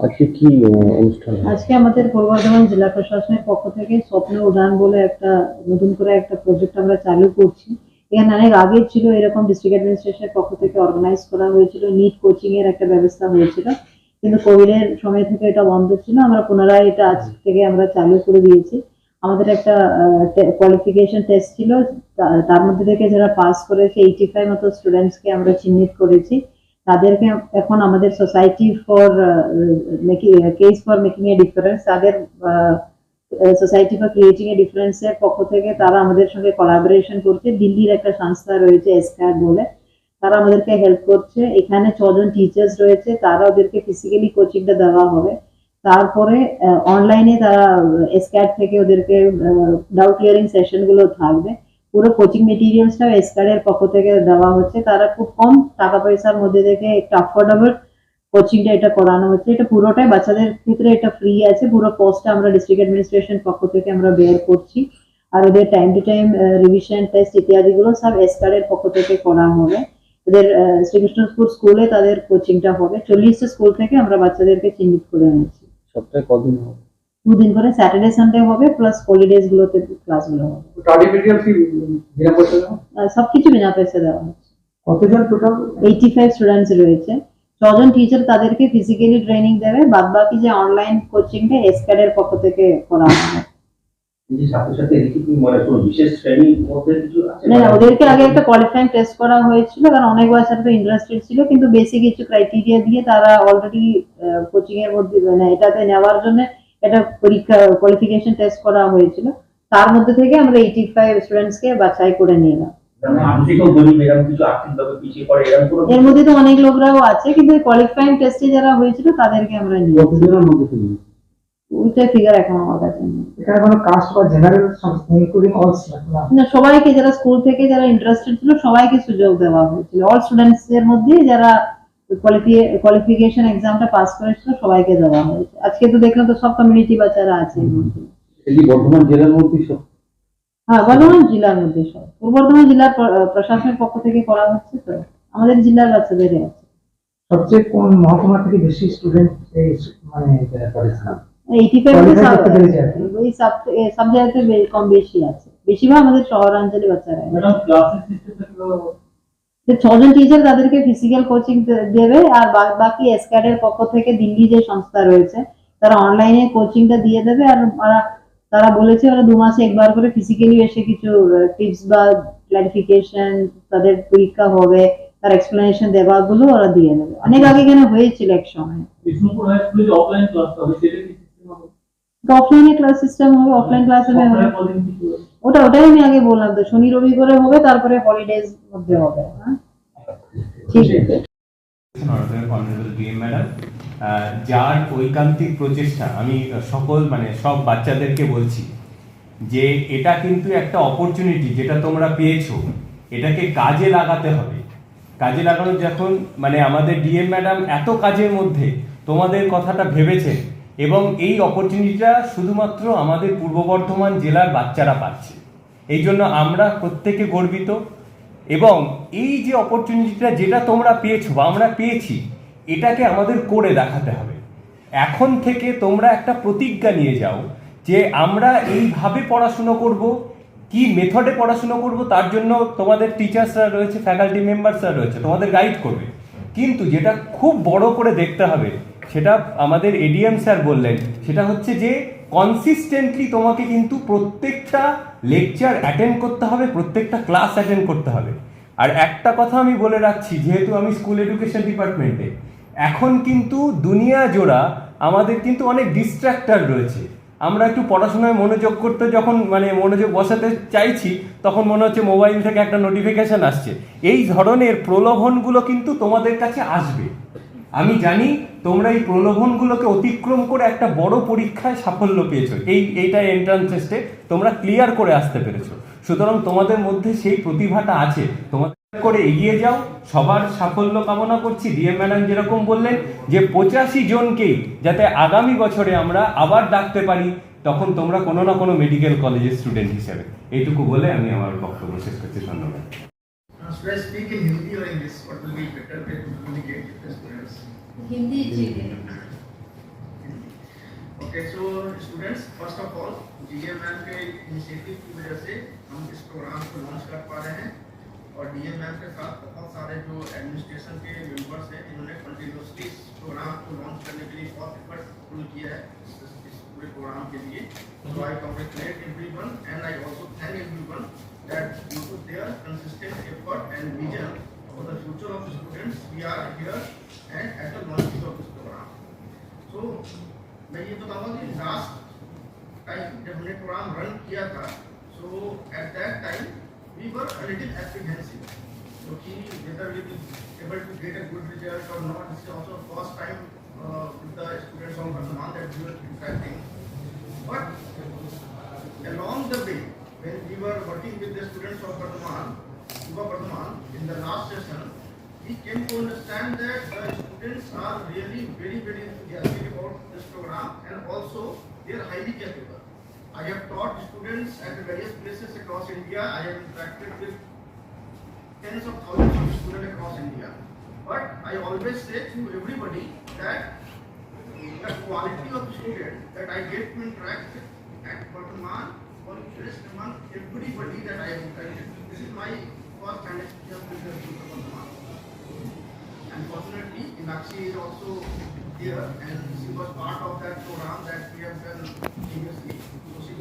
আজকে কি অনুষ্ঠান হয়? আজকে আমাদের পূর্ব বর্ধমান জেলা প্রশাসনের পক্ষ থেকে স্বপ্ন উড়ান বলে একটা নতুন করে একটা প্রজেক্ট আমরা চালু করছি। এখানে অনেক আগে ছিল এরকম ডিস্ট্রিক্ট অ্যাডমিনিস্ট্রেশনের পক্ষ থেকে অর্গানাইজ করা হয়েছিল, নিট কোচিং এর একটা ব্যবস্থা হয়েছিল, কিন্তু কোভিড এর সময় থেকে এটা বন্ধ ছিল। আমরা পুনরায় এটা আজ থেকে আমরা চালু করে দিয়েছি। আমাদের একটা কোয়ালিফিকেশন টেস্ট ছিল, তার মধ্যে থেকে যারা পাস করেছে 85 মতো স্টুডেন্টসকে আমরা চিহ্নিত করেছি। তাদেরকে এখন আমাদের society for case for making a difference, তাদের society for creating a difference এর পক্ষ থেকে তারা আমাদের সঙ্গে কোলাবোরেশন করছে। দিল্লির একটা সংস্থা রয়েছে এসক্যাট বলে, তারা আমাদেরকে হেল্প করছে। এখানে 6 জন টিচার্স রয়েছে, তারা ওদেরকে ফিজিক্যালি কোচিংটা দেওয়া হবে। তারপরে অনলাইনে তারা এসক্যাট থেকে ওদেরকে ডাউট ক্লিয়ারিং সেশন গুলো থাকবে। পুরো কোচিং মেটেরিয়ালসটাও এসক্যাট এর পক্ষ থেকে দেওয়া হচ্ছে। তারা খুব কম টাকা পয়সার মধ্যে থেকে একটা অ্যাফোর্ডেবল কোচিংটা এটা করানো হচ্ছে। এটা পুরোটাই বাচ্চাদের ক্ষেত্রে এটা ফ্রি আছে। পুরো কস্টটা আমরা ডিস্ট্রিক্ট অ্যাডমিনিস্ট্রেশন পক্ষ থেকে আমরা বেয়ার করছি। আর ওদের time to time revision test ইত্যাদিগুলো সব এসক্যাট এর পক্ষ থেকে করা হবে। ওদের শ্রীকৃষ্ণপুর স্কুলে তাদের কোচিংটা হবে। 40টা স্কুল থেকে আমরা বাচ্চাদেরকে চিহ্নিত করে এনেছি। সপ্তাহে কদিন হবে? 2 দিন করে, স্যাটারডে সানডে হবে, প্লাস হলিডেজ গুলোতে ক্লাসগুলো হবে। স্টাডি মেটেরিয়াল কি বিনা পয়সা দেওয়া? সবকিছু বিনা পয়সা দেওয়া হচ্ছে। কতজন টোটাল? 85 স্টুডেন্টস রয়েছে। 6 জন টিচার তাদেরকে ফিজিক্যালি ট্রেনিং দেবে, বাদ বাকি যে অনলাইন কোচিংটা এসক্যাড এর পক্ষ থেকে করা হবে। এই সাথে সাথে এদিকে কি মানে কোনো বিশেষ শ্রেণী মধ্যে কিছু আছে? না, ওদেরকে আগে একটা কোয়ালিফাইং টেস্ট করা হয়েছিল, কারণ অনেক বাচ্চারা তো ইন্টারেস্টেড ছিল, কিন্তু বেসিক কিছু ক্রাইটেরিয়া দিয়ে তারা অলরেডি কোচিং এর মধ্যে মানে এটাতে নেওয়ার জন্য একটা পরীক্ষা কোয়ালিফিকেশন টেস্ট করা হয়েছিল। তার মধ্যে থেকে আমরা 85 স্টুডেন্টসকে বাছাই করে নিলাম। এর মধ্যে তো অনেক লোকরাও আছে, কিন্তু কোয়ালিফাইং টেস্টে যারা হয়েছিল তাদেরকে আমরা নিয়ে ওইটা ফিগার এখন আমার কাছে নেই। এখানে কোনো কাস্ট বা জেনারেল ইনক্লুডিং অল না, সবাইকে, যারা স্কুল থেকে যারা ইন্টারেস্টেড ছিল সবাইকে সুযোগ দেওয়া হয়েছিল। অল স্টুডেন্টস এর মধ্যে যারা কোয়ালিফিকেশন এক্সামটা পাস করেছিল সবাইকে দেওয়া হয়েছে। আজকে তো দেখলাম তো সব কমিউনিটি বাচ্চারা আছে এর মধ্যে। এই বর্ধমান জেলার মধ্যে সব? হ্যাঁ, বর্ধমান জেলার মধ্যে সব। পূর্ব বর্ধমান জেলার প্রশাসনের পক্ষ থেকে করা হচ্ছে, তো আমাদের জেলার বাচ্চাদেরই আছে। সবচেয়ে কোন মহকুমা থেকে বেশি স্টুডেন্ট মানে 85 ওই সব জায়গাতে কম বেশি আছে, বেশিরভাগ আমাদের শহরাঞ্চলে বাচ্চারা আছে। 6 জন টিচার তাদেরকে ফিজিক্যাল কোচিং দেবে, আর বাকি এসক্যাড এর পক্ষ থেকে দিল্লি যে সংস্থা রয়েছে তারা অনলাইনে কোচিংটা দিয়ে দেবে। আর তারা বলেছে ওরা 2 মাসে একবার করে ফিজিক্যালি এসে কিছু টিপস বা ক্লারিফিকেশন, তাদের পরীক্ষা হবে, তার এক্সপ্লেনেশন দেওয়াগুলো ওরা দিয়ে দেবে। অনেক আগে কেন হয়েছিল এক সময়। অফলাইনে ক্লাস সিস্টেম হবে, অফলাইন ক্লাস হবে। ওটাই আমি আগে বললাম তো, শনি রবি করে হবে, তারপরে হলিডেজ মধ্যে হবে। হ্যাঁ, ঠিক আছে। যার ঐকান্তিক প্রচেষ্টা, আমি সব বাচ্চাদেরকে বলছি যে এটা কিন্তু একটা অপরচুনিটি যেটা তোমরা পেয়েছো, এটাকে কাজে লাগাতে হবে। কাজে লাগানো যখন আমাদের ডিএম ম্যাডাম এত কাজের মধ্যে তোমাদের কথাটা ভেবেছেন, এবং এই অপরচুনিটিটা শুধুমাত্র আমাদের পূর্ব বর্ধমান জেলার বাচ্চারা পাচ্ছে, এই জন্য আমরা প্রত্যেকে গর্বিত। এবং এই যে অপরচুনিটিটা যেটা তোমরা পেয়েছো বা আমরা পেয়েছি, এটাকে আমাদের করে দেখাতে হবে। এখন থেকে তোমরা একটা প্রতিজ্ঞা নিয়ে যাও যে আমরা এইভাবে পড়াশুনো করব, কি মেথডে পড়াশুনো করব, তার জন্য তোমাদের টিচার্সরা রয়েছে, ফ্যাকাল্টি মেম্বার্সরা রয়েছে, তোমাদের গাইড করবে। কিন্তু যেটা খুব বড় করে দেখতে হবে, সেটা আমাদের এডিএম স্যার বললেন, সেটা হচ্ছে যে কনসিস্টেন্টলি তোমাকে কিন্তু প্রত্যেকটা লেকচার অ্যাটেন্ড করতে হবে, প্রত্যেকটা ক্লাস অ্যাটেন্ড করতে হবে। আর একটা কথা আমি বলে রাখছি, যেহেতু আমি স্কুল এডুকেশন ডিপার্টমেন্টে, এখন কিন্তু দুনিয়া জোড়া আমাদের কিন্তু অনেক ডিস্ট্র্যাক্টার রয়েছে। আমরা একটু পড়াশোনায় মনোযোগ করতে যখন মনোযোগ বসাতে চাইছি, তখন মনে হচ্ছে মোবাইল থেকে একটা নোটিফিকেশন আসছে। এই ধরনের প্রলোভনগুলো কিন্তু তোমাদের কাছে আসবে। আমি জানি তোমরা এই প্রলোভনগুলোকে অতিক্রম করে একটা বড় পরীক্ষায় সাফল্য পেয়েছো, এইটা এন্ট্রান্স টেস্টে তোমরা ক্লিয়ার করে আসতে পেরেছো। সুতরাং তোমাদের মধ্যে সেই প্রতিভাটা আছে, তোমাদের করে এগিয়ে যাও। সবার সাফল্য কামনা করছি। ডিএম ম্যাডাম যেরকম বললেন যে 85 জনকেই যাতে আগামী বছরে আমরা আবার ডাকতে পারি, তখন তোমরা কোনো না কোনো মেডিকেল কলেজের স্টুডেন্ট হিসেবে। এইটুকু বলে আমি আমার বক্তব্য শেষ করছি। ধন্যবাদ। Should I speak in Hindi or English? What will be better way to communicate with the students? Hindi चाहिए। Okay so students, first of all DMM के इनिशिएटिव की वजह से हम इस प्रोग्राम को लॉन्च कर पा रहे हैं और डीएमएम के साथ बहुत सारे जो एडमिनिस्ट्रेशन के मेंबर्स हैं इन्होंने कंटिन्यूसली इस प्रोग्राम को लॉन्च करने के लिए बहुत एफर्ट पुल किया है इस पूरे प्रोग्राम के लिए। So I congratulate everyone and I also thank everyone that due to their consistent effort and vision for the future of students we are here and at the launching of this program. So मैं ये बताऊंगा कि last time जब हमने programme run किया था, so at that time we were a little apprehensive क्योंकि whether we will able to get a good result और not. This is also first time with the students of Bardhaman that we were interacting, but along the way when we were working with the students of Bardhaman in the last session, we came to understand that the students are really very enthusiastic about this program and also they are highly capable. I have taught students at various places across India. I have interacted with tens of thousands of students across India. But I always say to everybody that the quality of student that I get to interact with at Bardhaman or just among everybody that I have interacted with. This is my first hand experience with the students of Bardhaman. Unfortunately, Inakshi is also here and she was part of that program that we have done previously. So she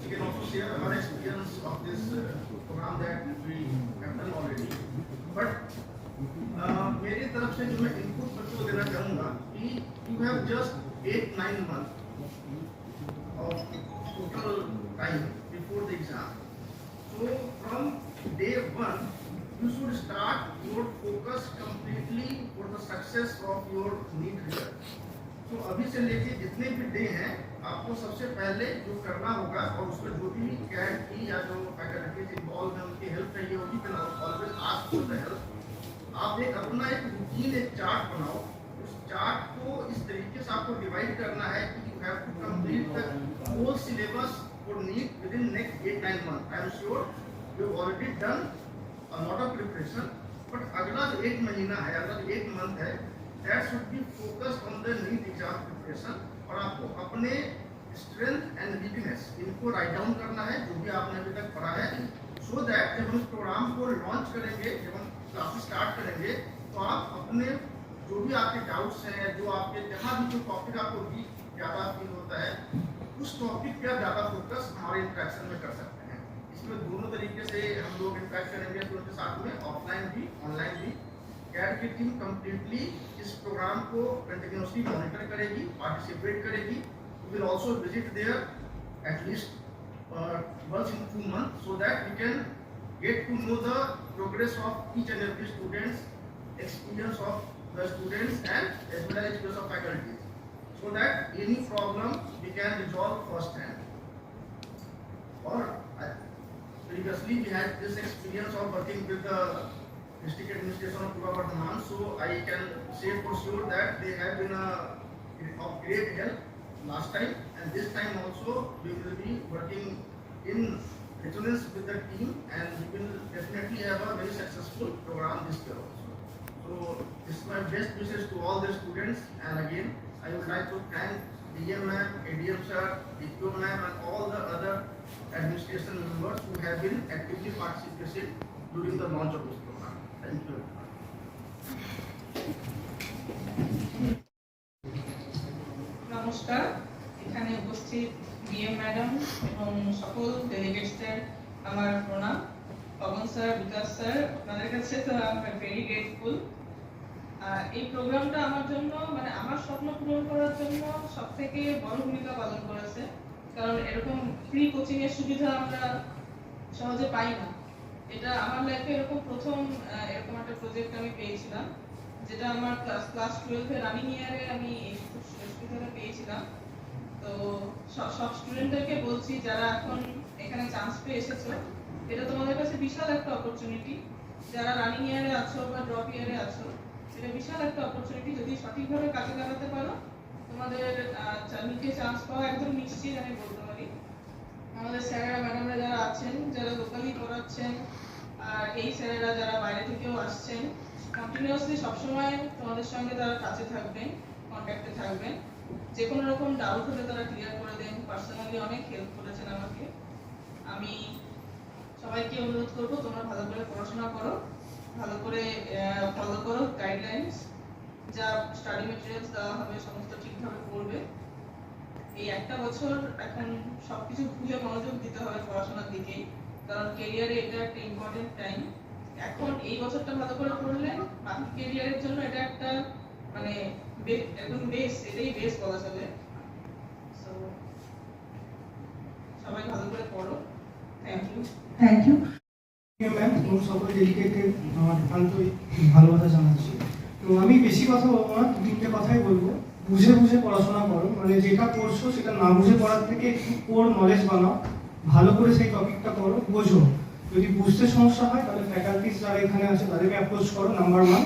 can also share her experience of this program that we have done already. But मेरी तरफ से जो मैं input बच्चों को देना चाहूँगा कि you have just 8-9 months of total time before the exam. So from day one, you should start your focus completely for the success of your NEET result. तो अभी से लेके जितने भी डे हैं आपको सबसे पहले जो करना होगा और उसमें जो भी कैड की या जो फैकल्टीज इन्वॉल्व हैं उनकी हेल्प चाहिए होगी, फिर always ask for the help. आप अपना एक रूटीन, एक चार्ट बनाओ। उस चार्ट को इस तरीके से आपको डिवाइड करना है कि you have to complete the whole syllabus for NEET within next 8-9 month. I am sure you already done a lot of preparation, but अगला जो 1 महीना है, अगला जो 1 मंथ है, that should be focused on the NEET exam preparation और आपको अपने strength and weakness इनको राइट डाउन करना है जो भी आपने अभी तक पढ़ा है, so that जब हम इस प्रोग्राम को लॉन्च करेंगे, जब हम क्लासेस स्टार्ट करेंगे, तो आप अपने जो भी आपके डाउट्स हैं, जो आपके जहाँ भी कोई टॉपिक आपको वीक ज़्यादा फील होता है, उस टॉपिक पे आप ज़्यादा फोकस हमारे इंटरेक्शन में कर सकते हैं। इसमें दोनों तरीके से हम लोग इंटरेक्ट करेंगे स्टूडेंट के साथ में, ऑफलाइन भी ऑनलाइन भी। कैड की टीम कंप्लीटली इस प्रोग्राम को कंटिन्यूसली मॉनिटर करेगी, पार्टिसिपेट करेगी। We will also visit there at least once in 2 months so that we can get to know the progress of each and every students, experience of the students and as well as experience of faculties, so that any problem we can resolve first hand. Or previously we had this experience of working with the district administration of Bardhaman, so I can say for sure that they have been of great help last time, and this time also we will be working in resonance with the team and we will definitely have a very successful program this year also. So this is my best wishes to all the students, and again I would like to thank DM ma'am, ADM sir, DPO ma'am and all the other administration members who have been actively participating during the launch of this program. Thank you. নমস্কার, এখানে উপস্থিত DM madam এবং সকল ডেলিগেটসদের আমার প্রণাম। Pawan sir, বিকাশ sir, আপনাদের কাছে তো আই এম ভেরি গ্রেটফুল। এই প্রোগ্রামটা আমার জন্য মানে আমার স্বপ্ন পূরণ করার জন্য সবথেকে বড় ভূমিকা পালন করেছে, কারণ এরকম ফ্রি কোচিং এর সুবিধা আমরা সহজে পাই না। এটা আমার লাইফে এরকম প্রথম এরকম একটা প্রজেক্ট আমি পেয়েছিলাম, যেটা আমার ক্লাস 12 এর রানিং ইয়ারে আমি এই সুবিধাটা পেয়েছিলাম। তো সব স্টুডেন্টদেরকে বলছি যারা এখন এখানে চান্স পেয়ে এসেছো, এটা তোমাদের কাছে বিশাল একটা অপরচুনিটি। যারা রানিং ইয়ারে আছো বা ড্রপ ইয়ারে আছো, এটা বিশাল একটা অপরচুনিটি। যদি সঠিকভাবে কাজে লাগাতে পারো, তোমাদের নিচে চান্স পাওয়া একদম নিশ্চিত আমি বলতে পারি। আমাদের স্যারেরা ম্যাডামরা যারা আছেন, যারা লোকালি পড়াচ্ছেন, আর এই স্যারেরা যারা বাইরে থেকেও আসছেন, কন্টিনিউয়াসলি সবসময় তোমাদের সঙ্গে তারা কাছে থাকবে, কন্ট্যাক্টে থাকবে। যে কোনো রকম ডাউট হলে তারা ক্লিয়ার করে দেন। পার্সোনালি অনেক হেল্প করেছেন আমাকে। আমি সবাইকে অনুরোধ করবো তোমরা ভালো করে পড়াশোনা করো, ভালো করে ফলো করো গাইডলাইন্স, যা স্টাডি মেটেরিয়ালস দেওয়া হবে সমস্ত ঠিকভাবে পড়বে। এই একটা বছর এখন সবকিছু ভুলে মনোযোগ দিতে হবে পড়াশোনার দিকেই, কারণ কেরিয়ারে এটা একটা ইম্পর্টেন্ট টাইম। এখন এই বছরটা ভালো করে পড়লে বাকি কেরিয়ারের জন্য এটা একটা মানে একদম বেস, এটাই বেস বলা চলে। সো সবাই ভালো করে পড়ো। Thank you. Thank you ma'am, এবং সকল ডেডিকেটেড আমার আন্তরিক ভালোবাসা জানাচ্ছি। তো আমি বেশি কথা বলবো না, 2-3টে কথাই বলবো। বুঝে বুঝে পড়াশোনা করো, মানে যেটা পড়ছো সেটা না বুঝে পড়ার থেকে একটু কোর নলেজ বানাও, ভালো করে সেই টপিকটা করো, বোঝো। যদি বুঝতে সমস্যা হয় তাহলে ফ্যাকাল্টিস যারা এখানে আছে তাদেরকে অ্যাপ্রোচ করো, number 1।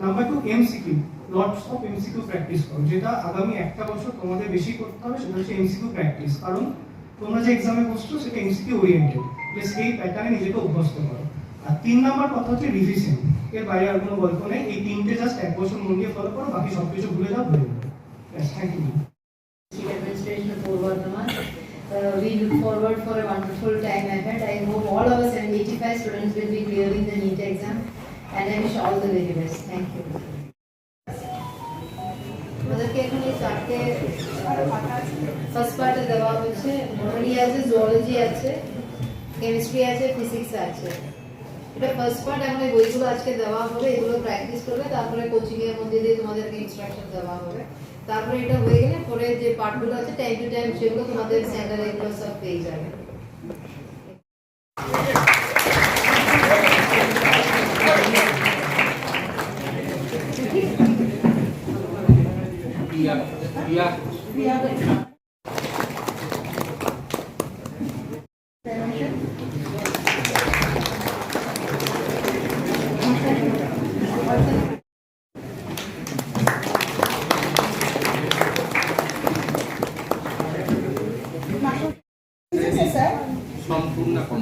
Number 2, MCQ, lots of MCQ practice করো। যেটা আগামী একটা বছর তোমাদের বেশি করতে হবে সেটা হচ্ছে এমসিকিউ প্র্যাকটিস, কারণ তোমরা যে এক্সামে বসছো সেটা এমসিকিউ ওরিয়েন্টেড, সেই প্যাটার্নে নিজেকে অভ্যস্ত করো। আর 3 নাম্বার কথা হচ্ছে রিভিশন। এর বাইরে আর কোনো গল্প নেই। এই 3টে জাস্ট 1 বছর মন দিয়ে ফলো করো, বাকি সবকিছু ভুলে যাও, ভুলে যাও। Thank you. Administration of Port Bardhaman. We look forward for a wonderful time ahead. I hope all of us and 85 students will be clearing the NEET exam, and I wish all the very best. Thank you. আমাদেরকে এখন এই 4টে first পার্টে দেওয়া হচ্ছে। বটানি আছে, zoology আছে, chemistry আছে, physics আছে। এটা ফার্স্ট পার্ট। এখন এই বইগুলো আজকে দেওয়া হবে, এগুলো প্র্যাকটিস করবে, তারপরে কোচিং এর মধ্যে দিয়ে তোমাদেরকে ইনস্ট্রাকশন দেওয়া হবে। তারপরে এটা হয়ে গেলে পরে যে পার্টগুলো আছে টাইম টু টাইম সেগুলো তোমাদের সেন্টারে এগুলো সব পেয়ে যাবে।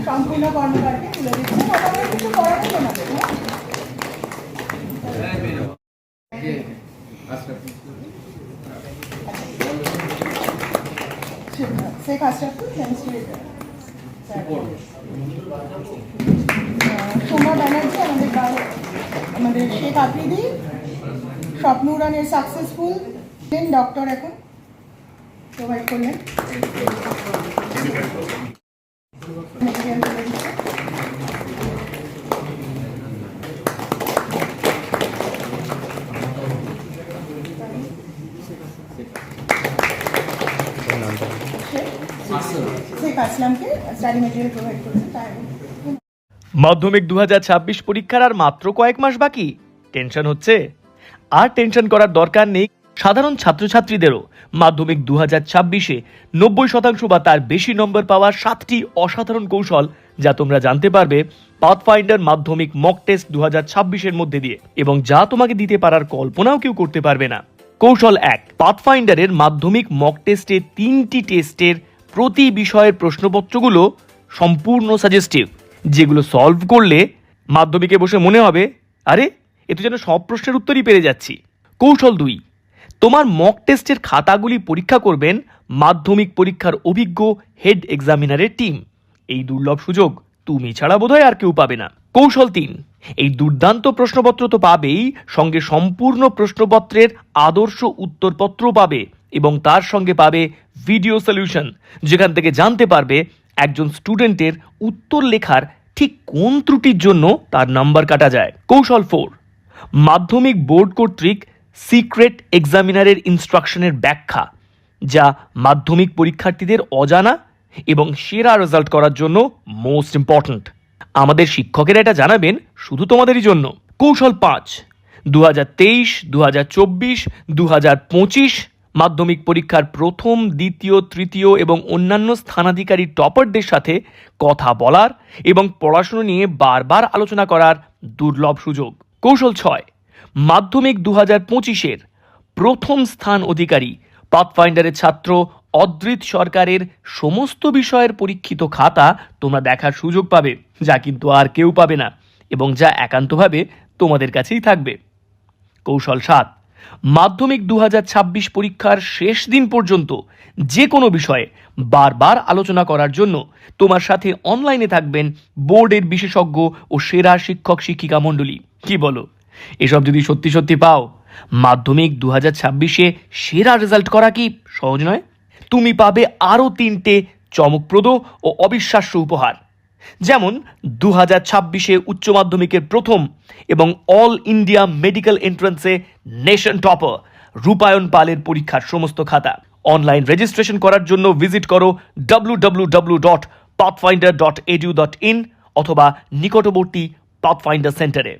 সম্পূর্ণ কর্মকাণ্ডে তুলে দিচ্ছে, মোটামুটি কিছু করার নেই তোমাদের। শেখ আশরাফুল, কেমিস্ট্রি সোমা ব্যানার্জি, আমাদের শেখ আফ্রিদি, স্বপ্ন উড়ানের সাকসেসফুল ডক্টর এখন প্রোভাইড করলেন। শেখ আসলামকে স্টাডি মেটেরিয়াল প্রোভাইড করেছেন। মাধ্যমিক 2026 পরীক্ষার আর মাত্র কয়েক মাস বাকি। টেনশন হচ্ছে? আর টেনশন করার দরকার নেই। সাধারণ ছাত্রছাত্রীদেরও মাধ্যমিক 2026-এ 90% বা তার বেশি নম্বর পাওয়ার 7টি অসাধারণ কৌশল যা তোমরা জানতে পারবে পাথফাইন্ডার মাধ্যমিক মক টেস্ট 2026-এর মধ্যে দিয়ে, এবং যা তোমাকে দিতে পারার কল্পনাও কেউ করতে পারবে না। কৌশল 1, পাথফাইন্ডারের মাধ্যমিক মক টেস্টে 3টি টেস্টের প্রতি বিষয়ের প্রশ্নপত্রগুলো সম্পূর্ণ সাজেস্টিভ, যেগুলো সলভ করলে মাধ্যমিকে বসে মনে হবে আরে এ তো যেন সব প্রশ্নের উত্তরই পেরে যাচ্ছি। কৌশল 2, তোমার মক টেস্টের খাতাগুলি পরীক্ষা করবেন মাধ্যমিক পরীক্ষার অভিজ্ঞ হেড এক্সামিনারের টিম। এই দুর্লভ সুযোগ তুমি ছাড়া বোধহয় আর কেউ পাবে না। কৌশল 3, এই দুর্দান্ত প্রশ্নপত্র তো পাবেই, সঙ্গে সম্পূর্ণ প্রশ্নপত্রের আদর্শ উত্তরপত্র পাবে, এবং তার সঙ্গে পাবে ভিডিও সলিউশন, যেখান থেকে জানতে পারবে একজন স্টুডেন্টের উত্তর লেখার ঠিক কোন ত্রুটির জন্য তার নাম্বার কাটা যায়। কৌশল 4, মাধ্যমিক বোর্ড কর্তৃক সিক্রেট এক্সামিনারের ইনস্ট্রাকশনের ব্যাখ্যা, যা মাধ্যমিক পরীক্ষার্থীদের অজানা এবং সেরা রেজাল্ট করার জন্য মোস্ট ইম্পর্ট্যান্ট। আমাদের শিক্ষকেরা এটা জানাবেন শুধু তোমাদেরই জন্য। কৌশল 5, 2023, 2024, 2025 মাধ্যমিক পরীক্ষার প্রথম, দ্বিতীয়, তৃতীয় এবং অন্যান্য স্থানাধিকারী টপারদের সাথে কথা বলার এবং পড়াশোনা নিয়ে বারবার আলোচনা করার দুর্লভ সুযোগ। কৌশল 6, মাধ্যমিক 2025-এর প্রথম স্থান অধিকারী পাথফাইন্ডারের ছাত্র অদ্রিত সরকারের সমস্ত বিষয়ের পরীক্ষিত খাতা তোমরা দেখার সুযোগ পাবে, যা কিন্তু আর কেউ পাবে না। এবং যা একান্তভাবে তোমাদের কাছেই থাকবে। কৌশল 7, মাধ্যমিক 2026 পরীক্ষার শেষ দিন পর্যন্ত যে কোনো বিষয়ে বারবার আলোচনা করার জন্য তোমার সাথে অনলাইনে থাকবেন বোর্ডের বিশেষজ্ঞ ও সেরা শিক্ষক শিক্ষিকা মণ্ডলী। কি বলো, এসব যদি সত্যি সত্যি পাও, মাধ্যমিক 2026-এ সেরা রেজাল্ট করা কি সহজ নয়? তুমি পাবে আরও 3টে চমকপ্রদ ও অবিশ্বাস্য উপহার, যেমন 2026-এ উচ্চ মাধ্যমিকের প্রথম এবং অল ইন্ডিয়া মেডিকেল এন্ট্রান্সে নেশন টপার রূপায়ণ পালের পরীক্ষার সমস্ত খাতা। অনলাইন রেজিস্ট্রেশন করার জন্য ভিজিট করো www.pathfinder.edu.in অথবা নিকটবর্তী পাথফাইন্ডার সেন্টারে।